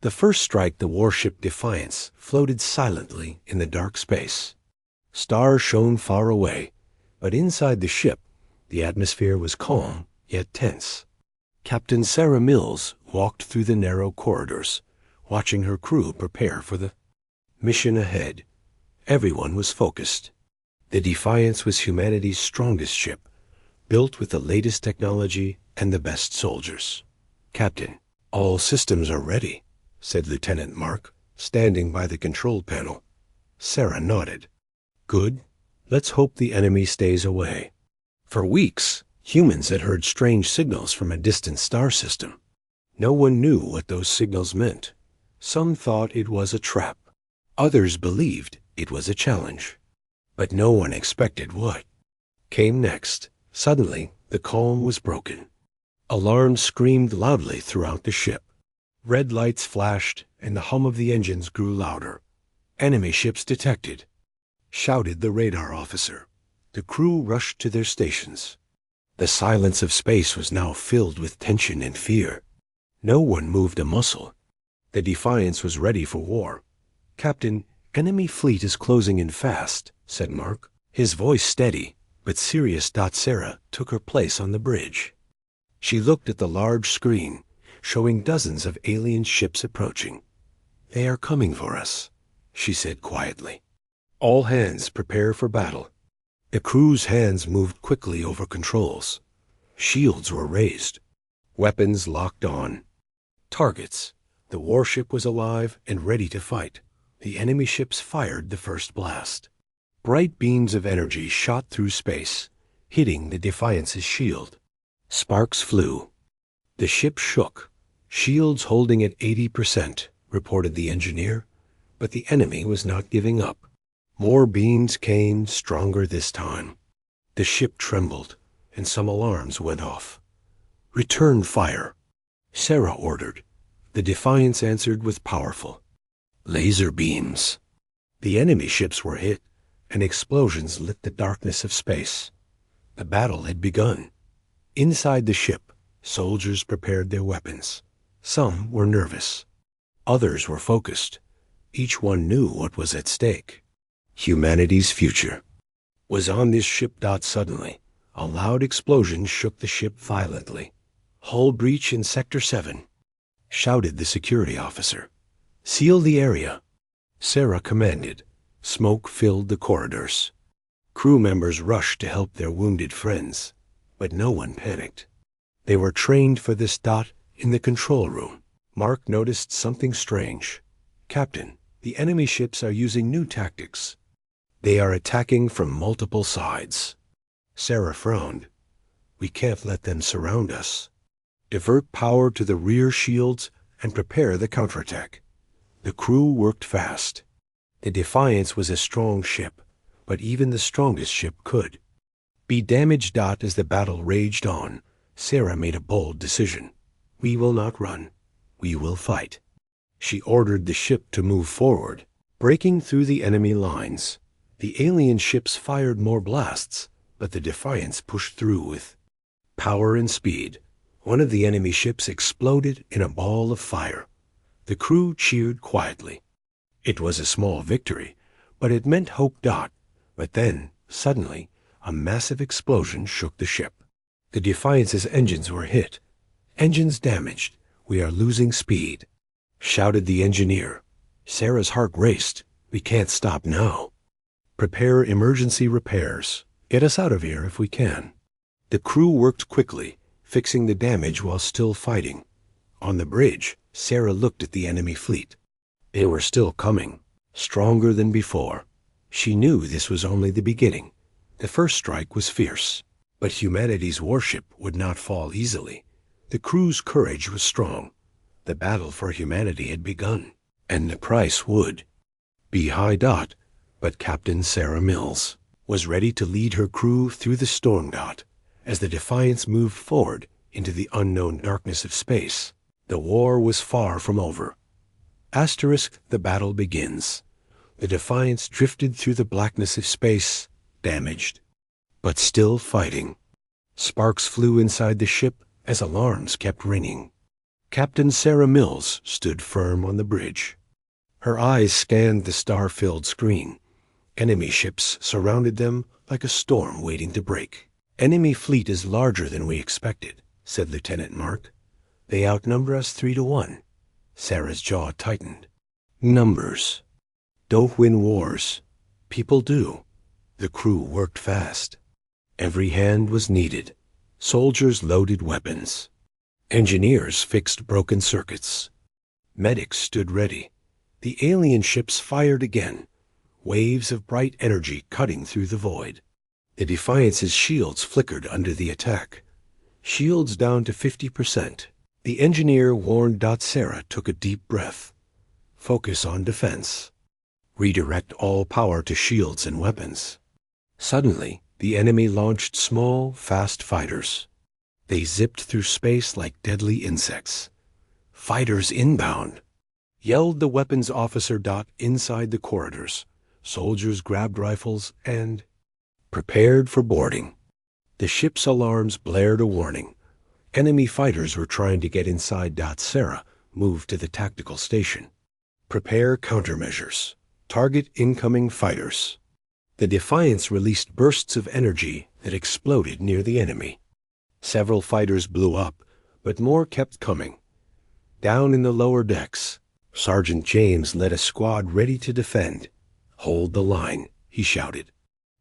The first strike, the warship Defiance floated silently in the dark space. Stars shone far away, but inside the ship, the atmosphere was calm yet tense. Captain Sarah Mills walked through the narrow corridors, watching her crew prepare for the mission ahead. Everyone was focused. The Defiance was humanity's strongest ship, built with the latest technology and the best soldiers. "Captain, all systems are ready," said Lieutenant Mark, standing by the control panel. Sarah nodded. "Good. Let's hope the enemy stays away." For weeks, humans had heard strange signals from a distant star system. No one knew what those signals meant. Some thought it was a trap. Others believed it was a challenge. But no one expected what came next. Suddenly, the calm was broken. Alarms screamed loudly throughout the ship. Red lights flashed, and the hum of the engines grew louder. "Enemy ships detected," shouted the radar officer. The crew rushed to their stations. The silence of space was now filled with tension and fear. No one moved a muscle. The Defiance was ready for war. "Captain, enemy fleet is closing in fast," said Mark, his voice steady but serious. Sarah took her place on the bridge. She looked at the large screen, showing dozens of alien ships approaching. "They are coming for us," she said quietly. "All hands prepare for battle." The crew's hands moved quickly over controls. Shields were raised. Weapons locked on. Targets. The warship was alive and ready to fight. The enemy ships fired the first blast. Bright beams of energy shot through space, hitting the Defiance's shield. Sparks flew. The ship shook. "Shields holding at 80%, reported the engineer, but the enemy was not giving up. More beams came, stronger this time. The ship trembled, and some alarms went off. "Return fire," Sarah ordered. The Defiance answered with powerful laser beams. The enemy ships were hit, and explosions lit the darkness of space. The battle had begun. Inside the ship, soldiers prepared their weapons. Some were nervous. Others were focused. Each one knew what was at stake. Humanity's future was on this ship. Suddenly, a loud explosion shook the ship violently. "Hull breach in Sector 7, shouted the security officer. "Seal the area," Sarah commanded. Smoke filled the corridors. Crew members rushed to help their wounded friends, but no one panicked. They were trained for this. In the control room, Mark noticed something strange. "Captain, the enemy ships are using new tactics. They are attacking from multiple sides." Sarah frowned. "We can't let them surround us. Divert power to the rear shields and prepare the counterattack." The crew worked fast. The Defiance was a strong ship, but even the strongest ship could be damaged. As the battle raged on, Sarah made a bold decision. "We will not run. We will fight." She ordered the ship to move forward, breaking through the enemy lines. The alien ships fired more blasts, but the Defiance pushed through with power and speed. One of the enemy ships exploded in a ball of fire. The crew cheered quietly. It was a small victory, but it meant hope. But then, suddenly, a massive explosion shook the ship. The Defiance's engines were hit. "Engines damaged. We are losing speed," shouted the engineer. Sarah's heart raced. "We can't stop now. Prepare emergency repairs. Get us out of here if we can." The crew worked quickly, fixing the damage while still fighting. On the bridge, Sarah looked at the enemy fleet. They were still coming, stronger than before. She knew this was only the beginning. The first strike was fierce, but humanity's warship would not fall easily. The crew's courage was strong. The battle for humanity had begun, and the price would be high. But Captain Sarah Mills was ready to lead her crew through the storm. As the Defiance moved forward into the unknown darkness of space, the war was far from over. The battle begins. The Defiance drifted through the blackness of space, damaged, but still fighting. Sparks flew inside the ship as alarms kept ringing. Captain Sarah Mills stood firm on the bridge. Her eyes scanned the star-filled screen. Enemy ships surrounded them like a storm waiting to break. "Enemy fleet is larger than we expected," said Lieutenant Mark. "They outnumber us 3-1. Sarah's jaw tightened. Numbers don't win wars. People do. The crew worked fast. Every hand was needed. Soldiers loaded weapons. Engineers fixed broken circuits. Medics stood ready. The alien ships fired again, waves of bright energy cutting through the void. The Defiance's shields flickered under the attack. Shields down to 50%. The engineer warned Sarah took a deep breath. Focus on defense. Redirect all power to shields and weapons. Suddenly, the enemy launched small, fast fighters. They zipped through space like deadly insects. "Fighters inbound!" yelled the weapons officer. Inside the corridors, soldiers grabbed rifles and prepared for boarding. The ship's alarms blared a warning. Enemy fighters were trying to get inside. Sarah moved to the tactical station. "Prepare countermeasures. Target incoming fighters." The Defiance released bursts of energy that exploded near the enemy. Several fighters blew up, but more kept coming. Down in the lower decks, Sergeant James led a squad ready to defend. "Hold the line," he shouted.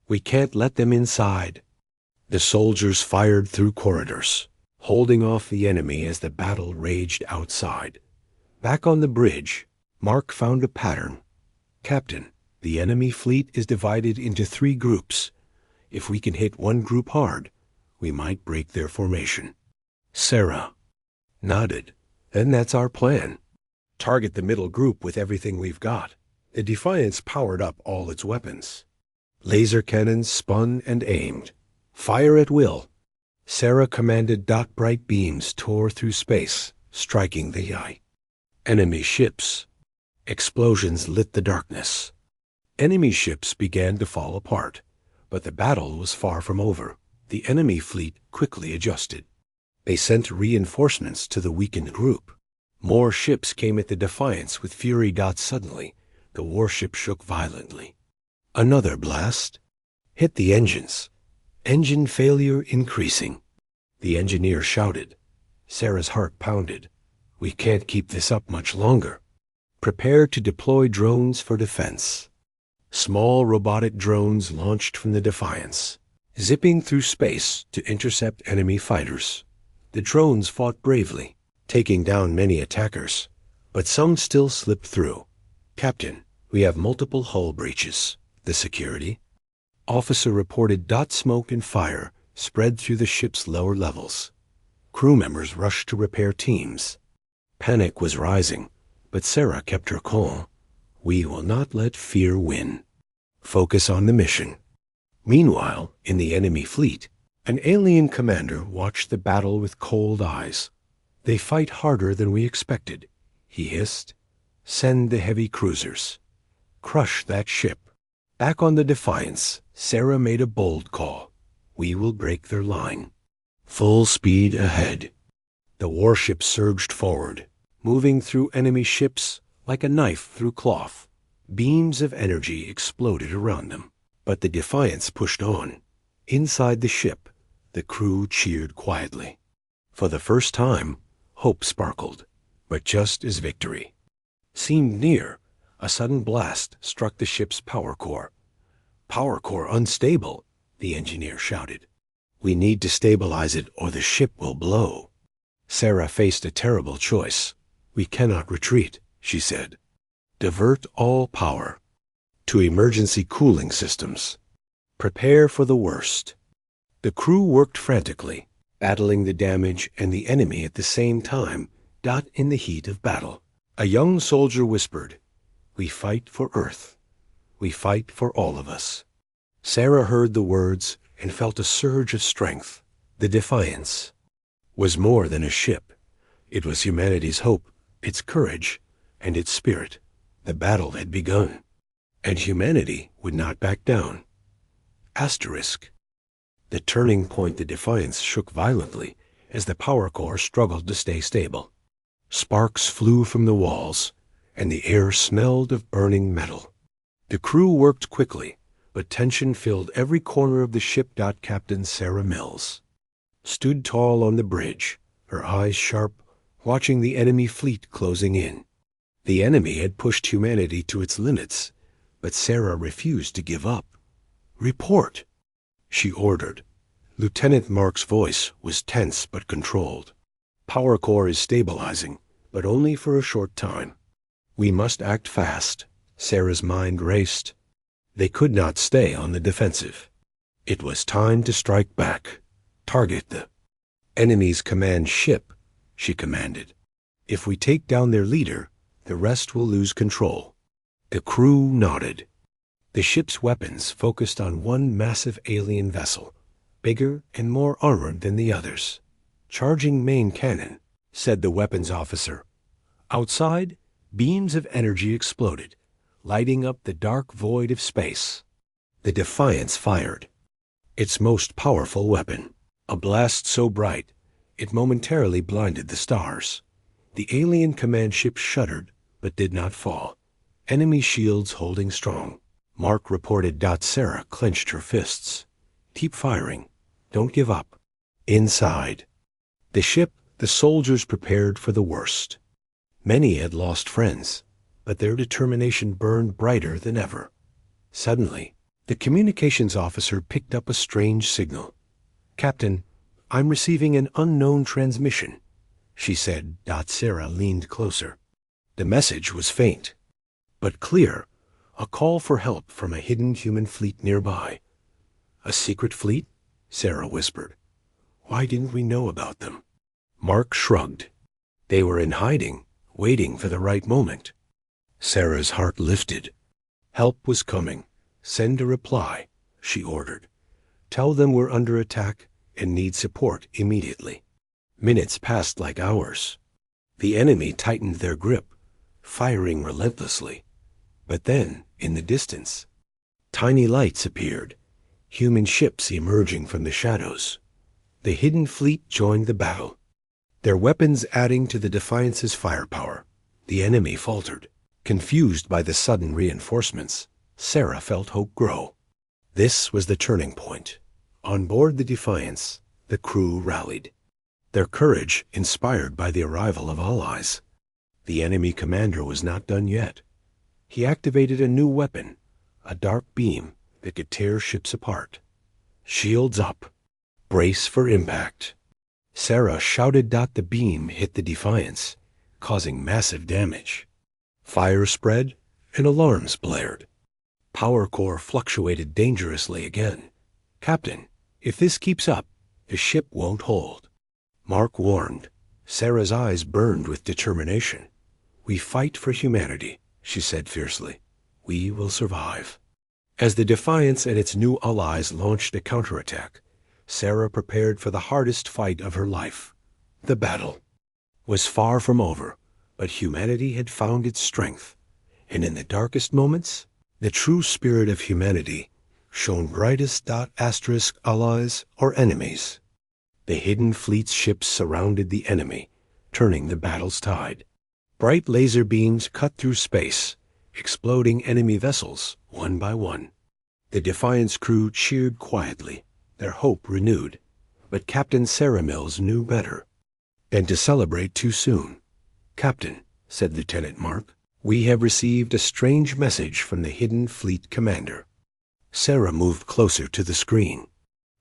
"We can't let them inside." The soldiers fired through corridors, holding off the enemy as the battle raged outside. Back on the bridge, Mark found a pattern. "Captain, the enemy fleet is divided into 3 groups. If we can hit one group hard, we might break their formation." Sarah nodded. "Then that's our plan. Target the middle group with everything we've got." The Defiance powered up all its weapons. Laser cannons spun and aimed. "Fire at will." Sarah commanded. Bright beams tore through space, striking the eye. Enemy ships. Explosions lit the darkness. Enemy ships began to fall apart, but the battle was far from over. The enemy fleet quickly adjusted. They sent reinforcements to the weakened group. More ships came at the Defiance with fury. Suddenly, the warship shook violently. Another blast hit the engines. Engine failure increasing. The engineer shouted. Sarah's heart pounded. "We can't keep this up much longer." Prepare to deploy drones for defense. Small robotic drones launched from the Defiance, zipping through space to intercept enemy fighters. The drones fought bravely, taking down many attackers, but some still slipped through. "Captain, we have multiple hull breaches." The security officer reported. Smoke and fire spread through the ship's lower levels. Crew members rushed to repair teams. Panic was rising, but Sarah kept her calm. "We will not let fear win. Focus on the mission." Meanwhile, in the enemy fleet, an alien commander watched the battle with cold eyes. "They fight harder than we expected," he hissed. "Send the heavy cruisers. Crush that ship." Back on the Defiance, Sarah made a bold call. "We will break their line." Full speed ahead. The warship surged forward, moving through enemy ships like a knife through cloth. Beams of energy exploded around them, but the Defiance pushed on. Inside the ship, the crew cheered quietly. For the first time, hope sparkled, but just as victory seemed near, a sudden blast struck the ship's power core. "Power core unstable," the engineer shouted. "We need to stabilize it or the ship will blow." Sarah faced a terrible choice. "We cannot retreat," she said. "Divert all power to emergency cooling systems. Prepare for the worst." The crew worked frantically, battling the damage and the enemy at the same time. In the heat of battle, a young soldier whispered, "We fight for Earth. We fight for all of us." Sarah heard the words and felt a surge of strength. The Defiance was more than a ship. It was humanity's hope, its courage, and its spirit. The battle had begun, and humanity would not back down. Asterisk. The turning point. The Defiance shook violently as the power core struggled to stay stable. Sparks flew from the walls, and the air smelled of burning metal. The crew worked quickly, but tension filled every corner of the ship. Captain Sarah Mills stood tall on the bridge, her eyes sharp, watching the enemy fleet closing in. The enemy had pushed humanity to its limits, but Sarah refused to give up. "Report," she ordered. Lieutenant Mark's voice was tense but controlled. "Power core is stabilizing, but only for a short time. We must act fast." Sarah's mind raced. They could not stay on the defensive. It was time to strike back. "Target the enemy's command ship," she commanded. "If we take down their leader, the rest will lose control." The crew nodded. The ship's weapons focused on one massive alien vessel, bigger and more armored than the others. "Charging main cannon," said the weapons officer. Outside, beams of energy exploded, lighting up the dark void of space. The Defiance fired its most powerful weapon, a blast so bright it momentarily blinded the stars. The alien command ship shuddered, but did not fall, enemy shields holding strong. Mark reported. Sarah clenched her fists. "Keep firing. Don't give up." Inside the ship, the soldiers prepared for the worst. Many had lost friends, but their determination burned brighter than ever. Suddenly, the communications officer picked up a strange signal. "Captain, I'm receiving an unknown transmission," she said. Sarah leaned closer. The message was faint, but clear, a call for help from a hidden human fleet nearby. "A secret fleet?" Sarah whispered. "Why didn't we know about them?" Mark shrugged. "They were in hiding, waiting for the right moment." Sarah's heart lifted. "Help was coming. Send a reply," she ordered. "Tell them we're under attack and need support immediately." Minutes passed like hours. The enemy tightened their grip, firing relentlessly. But then, in the distance, tiny lights appeared, human ships emerging from the shadows. The hidden fleet joined the battle, their weapons adding to the Defiance's firepower. The enemy faltered. Confused by the sudden reinforcements, Sarah felt hope grow. This was the turning point. On board the Defiance, the crew rallied, their courage inspired by the arrival of allies. The enemy commander was not done yet. He activated a new weapon, a dark beam that could tear ships apart. "Shields up. Brace for impact." Sarah shouted. The beam hit the Defiance, causing massive damage. Fire spread and alarms blared. Power core fluctuated dangerously again. "Captain, if this keeps up, the ship won't hold," Mark warned. Sarah's eyes burned with determination. "We fight for humanity," she said fiercely. "We will survive." As the Defiance and its new allies launched a counterattack, Sarah prepared for the hardest fight of her life. The battle was far from over, but humanity had found its strength, and in the darkest moments, the true spirit of humanity shone brightest. Allies or enemies. The hidden fleet's ships surrounded the enemy, turning the battle's tide. Bright laser beams cut through space, exploding enemy vessels one by one. The Defiance crew cheered quietly, their hope renewed. But Captain Sarah Mills knew better than to celebrate too soon. "Captain," said Lieutenant Mark, "we have received a strange message from the hidden fleet commander." Sarah moved closer to the screen.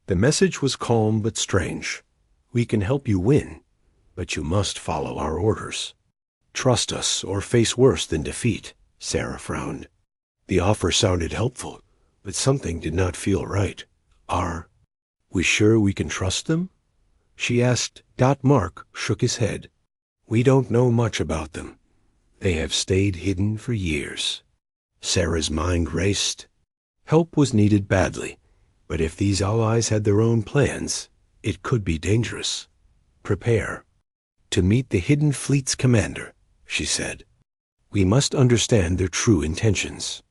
The message was calm but strange. "We can help you win, but you must follow our orders. Trust us or face worse than defeat." Sarah frowned. The offer sounded helpful, but something did not feel right. "Are we sure we can trust them?" she asked. Mark shook his head. "We don't know much about them. They have stayed hidden for years." Sarah's mind raced. Help was needed badly, but if these allies had their own plans, it could be dangerous. "Prepare to meet the hidden fleet's commander," she said. "We must understand their true intentions."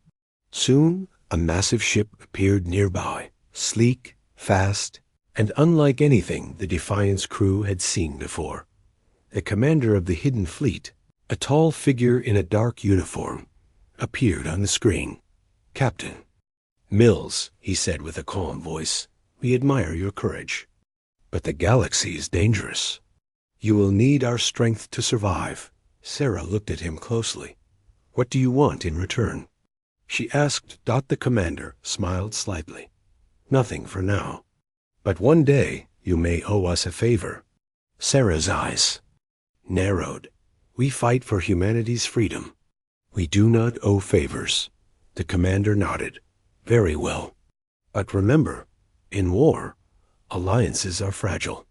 Soon, a massive ship appeared nearby, sleek, fast, and unlike anything the Defiance crew had seen before. The commander of the hidden fleet, a tall figure in a dark uniform, appeared on the screen. "Captain Mills," he said with a calm voice, "we admire your courage. But the galaxy is dangerous. You will need our strength to survive." Sarah looked at him closely. "What do you want in return?" she asked. The commander smiled slightly. "Nothing for now. But one day you may owe us a favor." Sarah's eyes narrowed. "We fight for humanity's freedom. We do not owe favors." The commander nodded. "Very well. But remember, in war, alliances are fragile."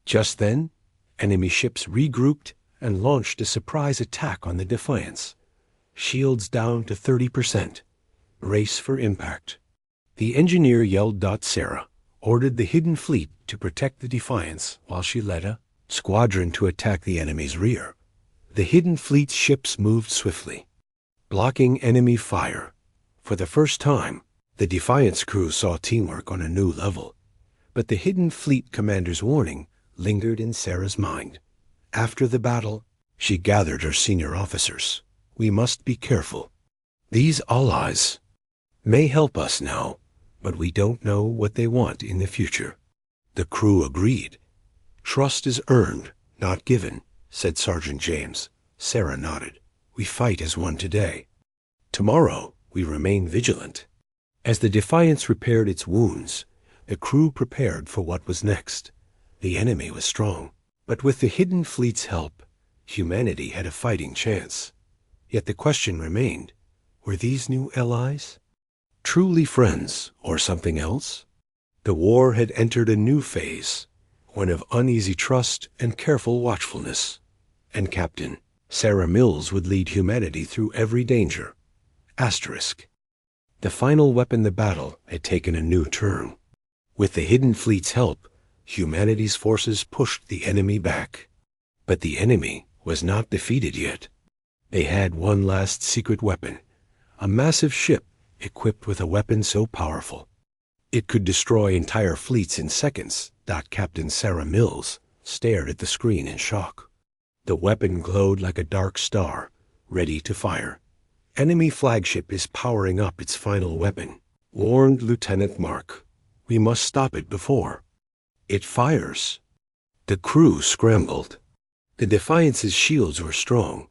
Just then, enemy ships regrouped and launched a surprise attack on the Defiance. Shields down to 30%. Brace for impact. The engineer yelled. Sarah ordered the hidden fleet to protect the Defiance while she led a squadron to attack the enemy's rear. The hidden fleet's ships moved swiftly, blocking enemy fire. For the first time, the Defiance crew saw teamwork on a new level. But the hidden fleet commander's warning lingered in Sarah's mind. After the battle, she gathered her senior officers. "We must be careful. These allies may help us now, but we don't know what they want in the future." The crew agreed. "Trust is earned, not given," said Sergeant James. Sarah nodded. "We fight as one today. Tomorrow, we remain vigilant." As the Defiance repaired its wounds, the crew prepared for what was next. The enemy was strong, but with the hidden fleet's help, humanity had a fighting chance. Yet the question remained, were these new allies truly friends or something else? The war had entered a new phase, one of uneasy trust and careful watchfulness. And Captain Sarah Mills would lead humanity through every danger. The final weapon, the battle, had taken a new turn. With the hidden fleet's help, humanity's forces pushed the enemy back. But the enemy was not defeated yet. They had one last secret weapon, a massive ship equipped with a weapon so powerful it could destroy entire fleets in seconds. Captain Sarah Mills stared at the screen in shock. The weapon glowed like a dark star, ready to fire. "Enemy flagship is powering up its final weapon," warned Lieutenant Mark. "We must stop it before it fires." The crew scrambled. The Defiance's shields were strong,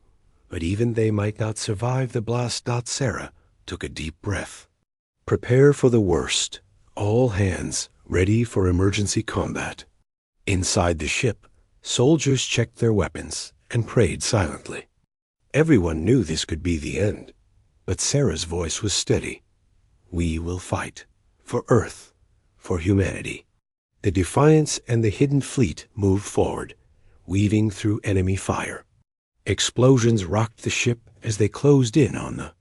but even they might not survive the blast. Sarah took a deep breath. "Prepare for the worst. All hands ready for emergency combat." Inside the ship, soldiers checked their weapons and prayed silently. Everyone knew this could be the end, but Sarah's voice was steady. "We will fight. For Earth. For humanity." The Defiance and the hidden fleet moved forward, weaving through enemy fire. Explosions rocked the ship as they closed in on the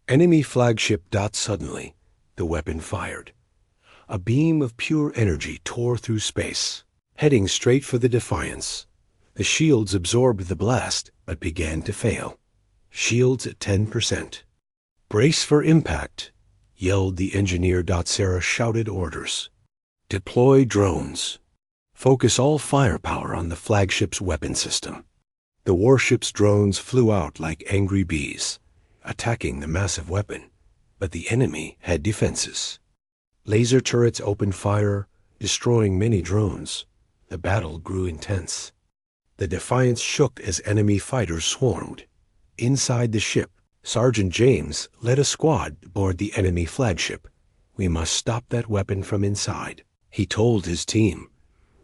enemy flagship. Suddenly, the weapon fired. A beam of pure energy tore through space, heading straight for the Defiance. The shields absorbed the blast, but began to fail. Shields at 10%. "Brace for impact," yelled the engineer. Sarah shouted orders. "Deploy drones. Focus all firepower on the flagship's weapon system." The warship's drones flew out like angry bees, attacking the massive weapon, but the enemy had defenses. Laser turrets opened fire, destroying many drones. The battle grew intense. The Defiance shook as enemy fighters swarmed. Inside the ship, Sergeant James led a squad aboard the enemy flagship. "We must stop that weapon from inside," he told his team.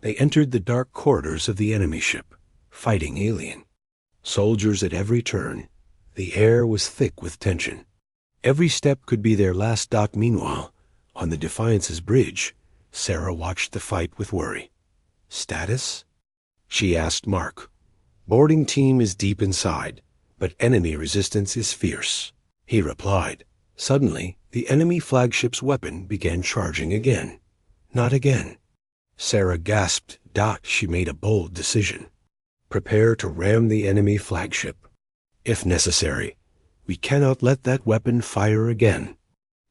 They entered the dark corridors of the enemy ship, fighting alien soldiers at every turn. The air was thick with tension. Every step could be their last. Meanwhile, on the Defiance's bridge, Sarah watched the fight with worry. "Status?" she asked Mark. "Boarding team is deep inside, but enemy resistance is fierce," he replied. Suddenly, the enemy flagship's weapon began charging again. "Not again." Sarah gasped. She made a bold decision. "Prepare to ram the enemy flagship. If necessary, we cannot let that weapon fire again."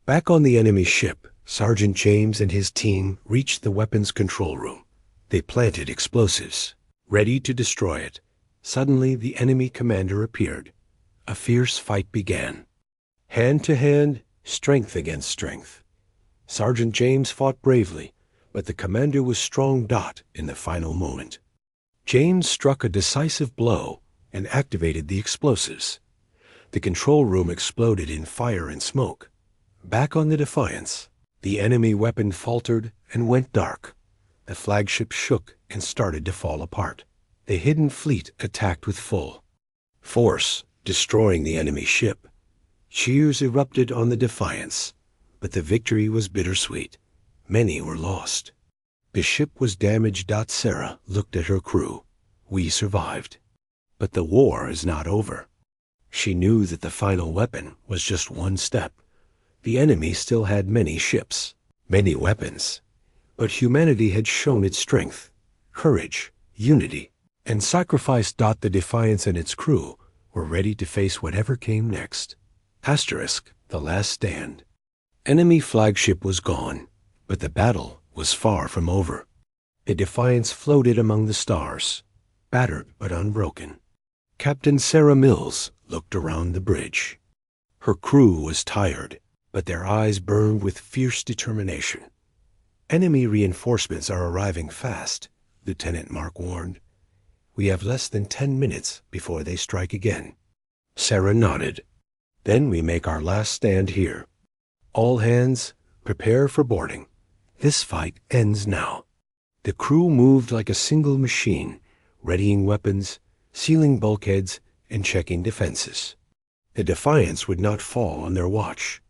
Back on the enemy ship, Sergeant James and his team reached the weapons control room. They planted explosives, ready to destroy it. Suddenly, the enemy commander appeared. A fierce fight began. Hand to hand, strength against strength. Sergeant James fought bravely, but the commander was strong in the final moment. James struck a decisive blow and activated the explosives. The control room exploded in fire and smoke. Back on the Defiance, the enemy weapon faltered and went dark. The flagship shook and started to fall apart. The hidden fleet attacked with full force, destroying the enemy ship. Cheers erupted on the Defiance, but the victory was bittersweet. Many were lost. The ship was damaged. Sarah looked at her crew. We survived. But the war is not over. She knew that the final weapon was just one step. The enemy still had many ships, many weapons. But humanity had shown its strength, courage, unity, and sacrifice. The Defiance and its crew were ready to face whatever came next. The last stand. Enemy flagship was gone, but the battle was far from over. The Defiance floated among the stars, battered but unbroken. Captain Sarah Mills looked around the bridge. Her crew was tired, but their eyes burned with fierce determination. Enemy reinforcements are arriving fast, Lieutenant Mark warned. We have less than 10 minutes before they strike again. Sarah nodded. Then we make our last stand here. All hands, prepare for boarding. This fight ends now. The crew moved like a single machine, readying weapons, sealing bulkheads, and checking defenses. The Defiance would not fall on their watch.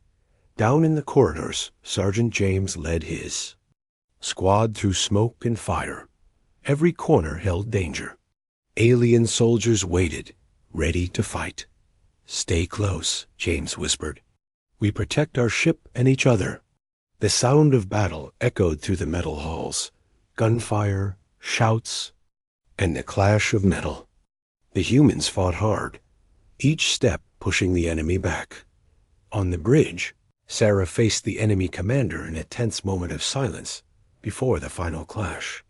Down in the corridors, Sergeant James led his squad through smoke and fire. Every corner held danger. Alien soldiers waited, ready to fight. Stay close, James whispered. We protect our ship and each other. The sound of battle echoed through the metal halls. Gunfire, shouts, and the clash of metal. The humans fought hard, each step pushing the enemy back. On the bridge, Sarah faced the enemy commander in a tense moment of silence before the final clash.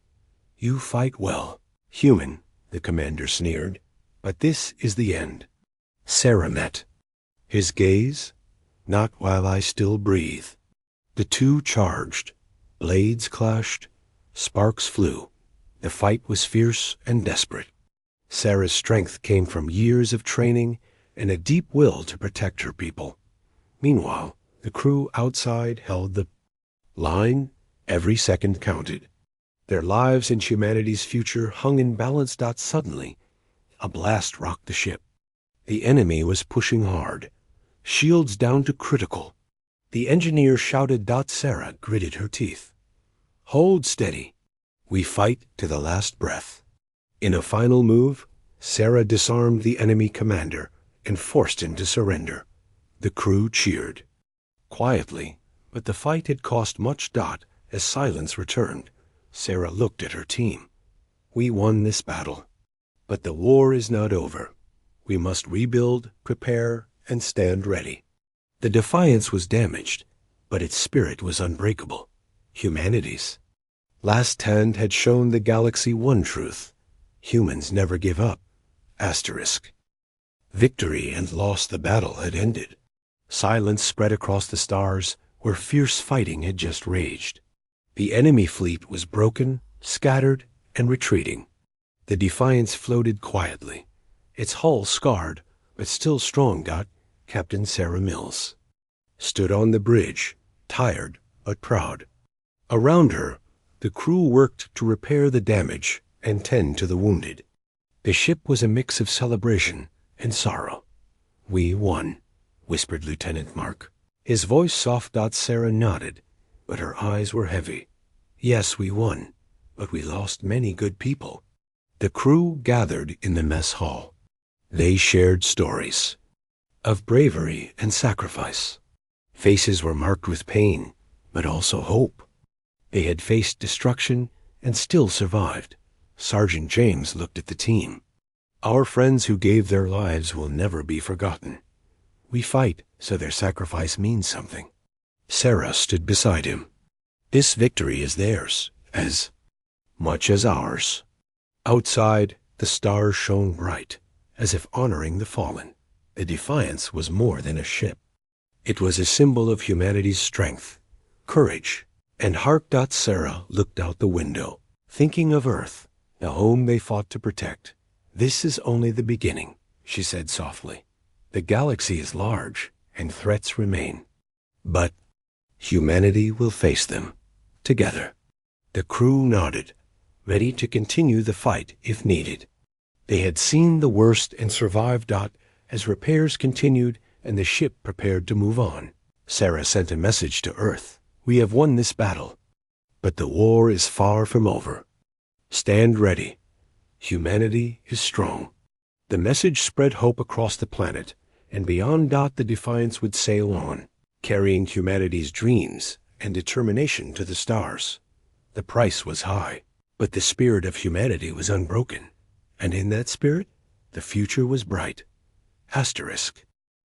You fight well, human, the commander sneered, but this is the end. Sarah met. His gaze, not while I still breathe. The two charged. Blades clashed. Sparks flew. The fight was fierce and desperate. Sarah's strength came from years of training and a deep will to protect her people. Meanwhile, the crew outside held the line. Every second counted. Their lives and humanity's future hung in balance. Suddenly, a blast rocked the ship. The enemy was pushing hard, shields down to critical. The engineer shouted. Sarah gritted her teeth. Hold steady. We fight to the last breath. In a final move, Sarah disarmed the enemy commander and forced him to surrender. The crew cheered. Quietly, but the fight had cost much. As silence returned, Sarah looked at her team. We won this battle, but the war is not over. We must rebuild, prepare, and stand ready. The Defiance was damaged, but its spirit was unbreakable. Humanity's last stand had shown the galaxy one truth. Humans never give up. Victory and loss. The battle had ended. Silence spread across the stars where fierce fighting had just raged. The enemy fleet was broken, scattered, and retreating. The Defiance floated quietly, its hull scarred, but still strong. Captain Sarah Mills stood on the bridge, tired but proud. Around her, the crew worked to repair the damage and tend to the wounded. The ship was a mix of celebration and sorrow. We won, whispered Lieutenant Mark. His voice soft. Sarah nodded, but her eyes were heavy. Yes, we won, but we lost many good people. The crew gathered in the mess hall. They shared stories of bravery and sacrifice. Faces were marked with pain, but also hope. They had faced destruction and still survived. Sergeant James looked at the team. Our friends who gave their lives will never be forgotten. We fight so their sacrifice means something. Sarah stood beside him. This victory is theirs, as much as ours. Outside, The stars shone bright, as if honoring the fallen. The Defiance was more than a ship. It was a symbol of humanity's strength, courage, and heart. Sarah looked out the window, thinking of Earth, the home they fought to protect. "This is only the beginning," she said softly. "The galaxy is large, and threats remain. But humanity will face them, together." The crew nodded, ready to continue the fight if needed. They had seen the worst and survived. As repairs continued and the ship prepared to move on, Sarah sent a message to Earth. "We have won this battle, but the war is far from over. Stand ready. Humanity is strong." The message spread hope across the planet, and beyond. The Defiance would sail on, carrying humanity's dreams and determination to the stars. The price was high, but the spirit of humanity was unbroken, and in that spirit, the future was bright. Asterisk.